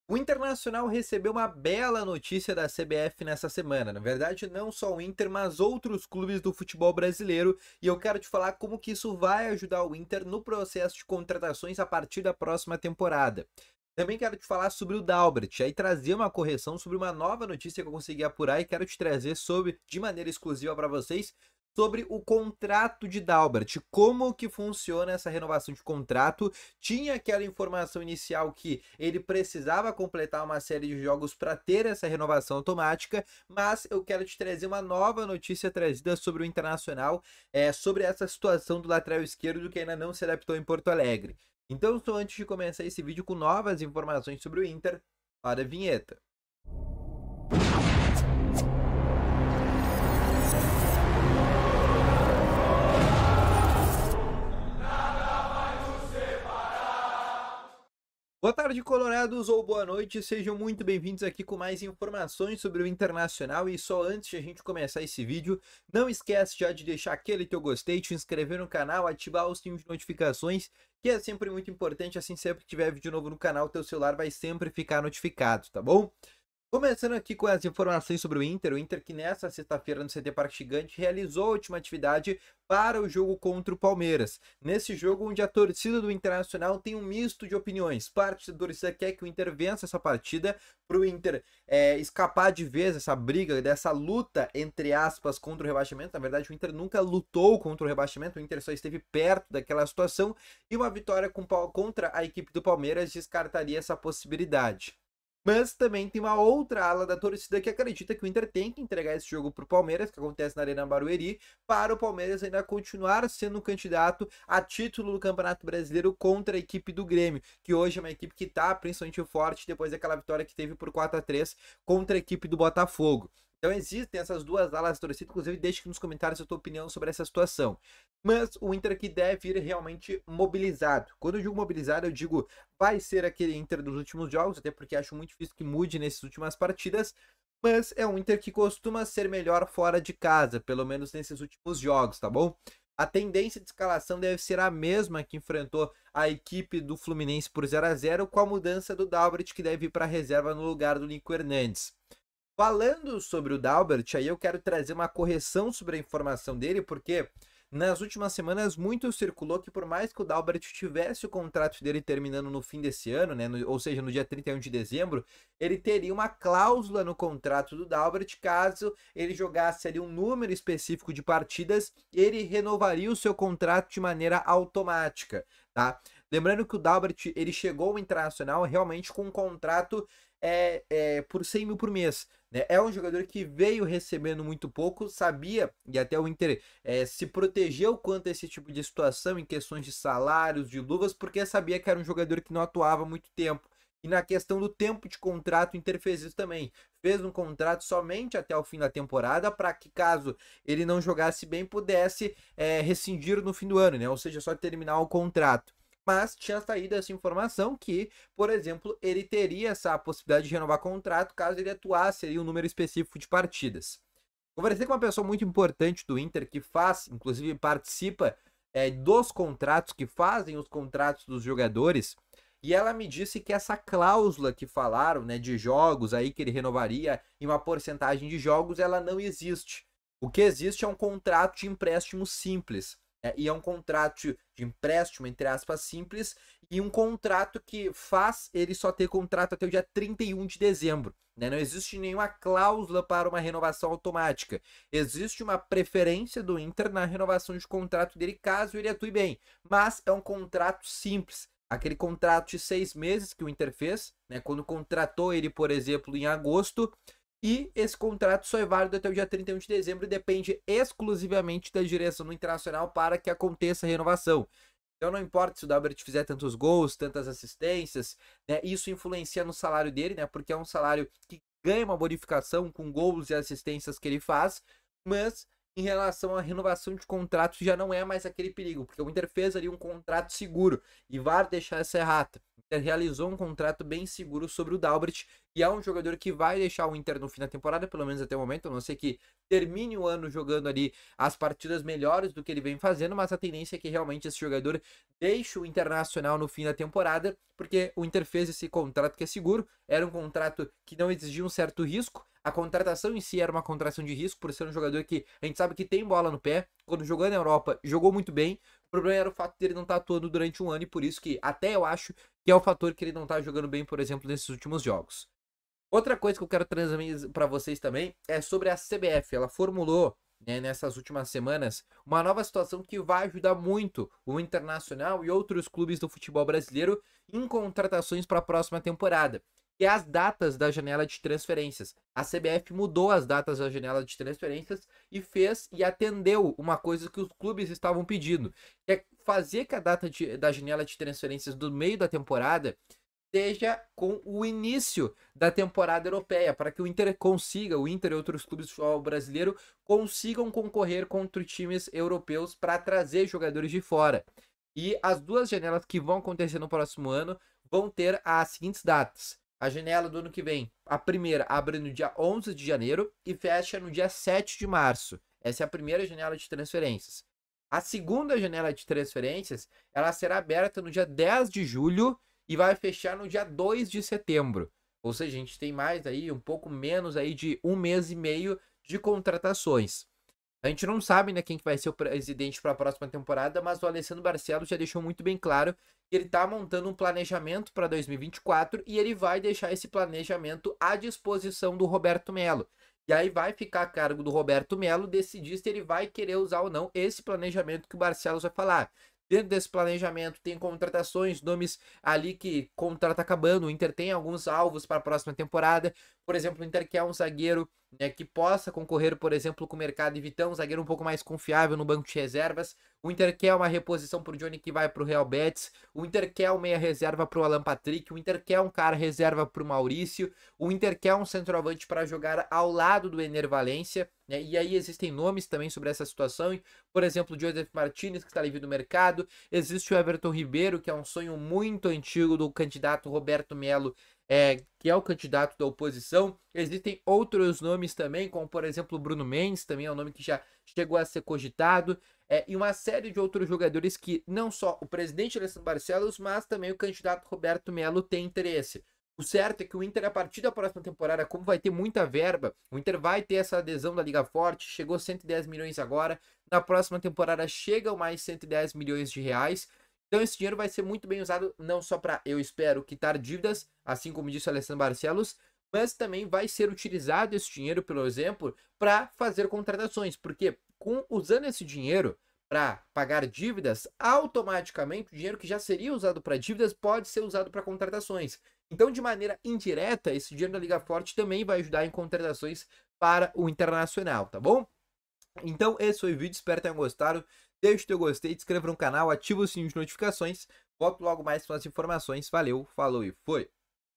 O Internacional recebeu uma bela notícia da CBF nessa semana. Na verdade, não só o Inter, mas outros clubes do futebol brasileiro. E eu quero te falar como que isso vai ajudar o Inter no processo de contratações a partir da próxima temporada. Também quero te falar sobre o Dalbert, aí trazer uma correção sobre uma nova notícia que eu consegui apurar e quero te trazer sobre, de maneira exclusiva para vocês, sobre o contrato de Dalbert, como que funciona essa renovação de contrato. Tinha aquela informação inicial que ele precisava completar uma série de jogos para ter essa renovação automática, mas eu quero te trazer uma nova notícia trazida sobre o Internacional, sobre essa situação do lateral esquerdo que ainda não se adaptou em Porto Alegre. Então, só antes de começar esse vídeo com novas informações sobre o Inter, para a vinheta. Boa tarde, colorados, ou boa noite, sejam muito bem-vindos aqui com mais informações sobre o Internacional. E só antes de a gente começar esse vídeo, não esquece já de deixar aquele teu gostei, te inscrever no canal, ativar o sininho de notificações, que é sempre muito importante, assim sempre que tiver vídeo novo no canal, teu celular vai sempre ficar notificado, tá bom? Começando aqui com as informações sobre o Inter que nessa sexta-feira no CT Parque Gigante realizou a última atividade para o jogo contra o Palmeiras. Nesse jogo onde a torcida do Internacional tem um misto de opiniões. Parte da torcida quer que o Inter vença essa partida para o Inter escapar de vez dessa briga, dessa luta entre aspas contra o rebaixamento. Na verdade o Inter nunca lutou contra o rebaixamento, o Inter só esteve perto daquela situação e uma vitória contra a equipe do Palmeiras descartaria essa possibilidade. Mas também tem uma outra ala da torcida que acredita que o Inter tem que entregar esse jogo para o Palmeiras, que acontece na Arena Barueri, para o Palmeiras ainda continuar sendo um candidato a título do Campeonato Brasileiro contra a equipe do Grêmio, que hoje é uma equipe que está principalmente forte depois daquela vitória que teve por 4-3 contra a equipe do Botafogo. Então existem essas duas alas da torcida, inclusive deixe aqui nos comentários a tua opinião sobre essa situação. Mas o Inter que deve ir realmente mobilizado. Quando eu digo mobilizado, eu digo vai ser aquele Inter dos últimos jogos, até porque acho muito difícil que mude nessas últimas partidas, mas é um Inter que costuma ser melhor fora de casa, pelo menos nesses últimos jogos, tá bom? A tendência de escalação deve ser a mesma que enfrentou a equipe do Fluminense por 0-0, com a mudança do Dalbert, que deve ir para a reserva no lugar do Nico Hernandes. Falando sobre o Dalbert, aí eu quero trazer uma correção sobre a informação dele, porque nas últimas semanas muito circulou que por mais que o Dalbert tivesse o contrato dele terminando no fim desse ano, né, ou seja, no dia 31 de dezembro, ele teria uma cláusula no contrato do Dalbert, caso ele jogasse ali um número específico de partidas, ele renovaria o seu contrato de maneira automática, tá? Lembrando que o Dalbert, ele chegou ao Internacional realmente com um contrato por 100 mil por mês, né? É um jogador que veio recebendo muito pouco, sabia, e até o Inter se protegeu quanto a esse tipo de situação, em questões de salários, de luvas, porque sabia que era um jogador que não atuava há muito tempo. E na questão do tempo de contrato, o Inter fez isso também. Fez um contrato somente até o fim da temporada, para que caso ele não jogasse bem, pudesse rescindir no fim do ano, né? Ou seja, só terminar o contrato. Mas tinha saído essa informação que, por exemplo, ele teria essa possibilidade de renovar contrato caso ele atuasse ali um número específico de partidas. Conversei com uma pessoa muito importante do Inter que faz, inclusive participa dos contratos, que fazem os contratos dos jogadores, e ela me disse que essa cláusula que falaram, né, de jogos aí que ele renovaria em uma porcentagem de jogos, ela não existe. O que existe é um contrato de empréstimo simples. E é um contrato de empréstimo, entre aspas, simples, e um contrato que faz ele só ter contrato até o dia 31 de dezembro. Né? Não existe nenhuma cláusula para uma renovação automática. Existe uma preferência do Inter na renovação de contrato dele, caso ele atue bem. Mas é um contrato simples. Aquele contrato de 6 meses que o Inter fez, né? Quando contratou ele, por exemplo, em agosto. E esse contrato só é válido até o dia 31 de dezembro e depende exclusivamente da direção do Internacional para que aconteça a renovação. Então não importa se o Dalbert fizer tantos gols, tantas assistências, né? Isso influencia no salário dele, né? Porque é um salário que ganha uma bonificação com gols e assistências que ele faz, mas em relação à renovação de contrato já não é mais aquele perigo, porque o Inter fez ali um contrato seguro e vai deixar essa errata. O Inter realizou um contrato bem seguro sobre o Dalbert e é um jogador que vai deixar o Inter no fim da temporada, pelo menos até o momento, a não ser que termine o ano jogando ali as partidas melhores do que ele vem fazendo, mas a tendência é que realmente esse jogador deixe o Internacional no fim da temporada, porque o Inter fez esse contrato que é seguro, era um contrato que não exigia um certo risco, a contratação em si era uma contratação de risco, por ser um jogador que a gente sabe que tem bola no pé, quando jogou na Europa, jogou muito bem, o problema era o fato dele não estar atuando durante um ano e por isso que até eu acho que é o fator que ele não está jogando bem, por exemplo, nesses últimos jogos. Outra coisa que eu quero trazer para vocês também é sobre a CBF. Ela formulou, né, nessas últimas semanas uma nova situação que vai ajudar muito o Internacional e outros clubes do futebol brasileiro em contratações para a próxima temporada, que é as datas da janela de transferências. A CBF mudou as datas da janela de transferências e fez e atendeu uma coisa que os clubes estavam pedindo, que é fazer que a data da janela de transferências do meio da temporada seja com o início da temporada europeia, para que o Inter consiga, o Inter e outros clubes de futebol brasileiro consigam concorrer contra times europeus para trazer jogadores de fora. E as duas janelas que vão acontecer no próximo ano vão ter as seguintes datas. A janela do ano que vem, a primeira abre no dia 11 de janeiro e fecha no dia 7 de março. Essa é a primeira janela de transferências. A segunda janela de transferências, ela será aberta no dia 10 de julho e vai fechar no dia 2 de setembro. Ou seja, a gente tem mais aí, um pouco menos aí de 1 mês e meio de contratações. A gente não sabe, né, quem que vai ser o presidente para a próxima temporada, mas o Alessandro Barcelos já deixou muito bem claro que ele está montando um planejamento para 2024 e ele vai deixar esse planejamento à disposição do Roberto Melo. E aí vai ficar a cargo do Roberto Melo decidir se ele vai querer usar ou não esse planejamento que o Barcelos vai falar. Dentro desse planejamento tem contratações, nomes ali que contrato acabando. O Inter tem alguns alvos para a próxima temporada. Por exemplo, o Inter quer um zagueiro, né, que possa concorrer, por exemplo, com o Mercado e Vitão, um zagueiro um pouco mais confiável no banco de reservas. O Inter quer uma reposição para o Johnny que vai para o Real Betis. O Inter quer um meia reserva para o Alan Patrick. O Inter quer um cara reserva para o Maurício. O Inter quer um centroavante para jogar ao lado do Ener Valencia, né? E aí existem nomes também sobre essa situação. Por exemplo, o Joseph Martinez, que está livre do mercado. Existe o Everton Ribeiro, que é um sonho muito antigo do candidato Roberto Melo, que é o candidato da oposição. Existem outros nomes também, como por exemplo o Bruno Mendes, também é um nome que já chegou a ser cogitado, e uma série de outros jogadores que não só o presidente Alessandro Barcelos, mas também o candidato Roberto Melo tem interesse. O certo é que o Inter, a partir da próxima temporada, como vai ter muita verba, o Inter vai ter essa adesão da Liga Forte, chegou 110 milhões agora, na próxima temporada chegam mais 110 milhões de reais. Então esse dinheiro vai ser muito bem usado, não só para, eu espero, quitar dívidas, assim como disse o Alessandro Barcelos, mas também vai ser utilizado esse dinheiro, pelo exemplo, para fazer contratações, porque usando esse dinheiro para pagar dívidas, automaticamente o dinheiro que já seria usado para dívidas pode ser usado para contratações. Então, de maneira indireta, esse dinheiro da Liga Forte também vai ajudar em contratações para o Internacional, tá bom? Então, esse foi o vídeo, espero que tenham gostado. Deixe o teu gostei, se inscreva no canal, ativa o sininho de notificações. Volto logo mais com as informações. Valeu, falou e foi!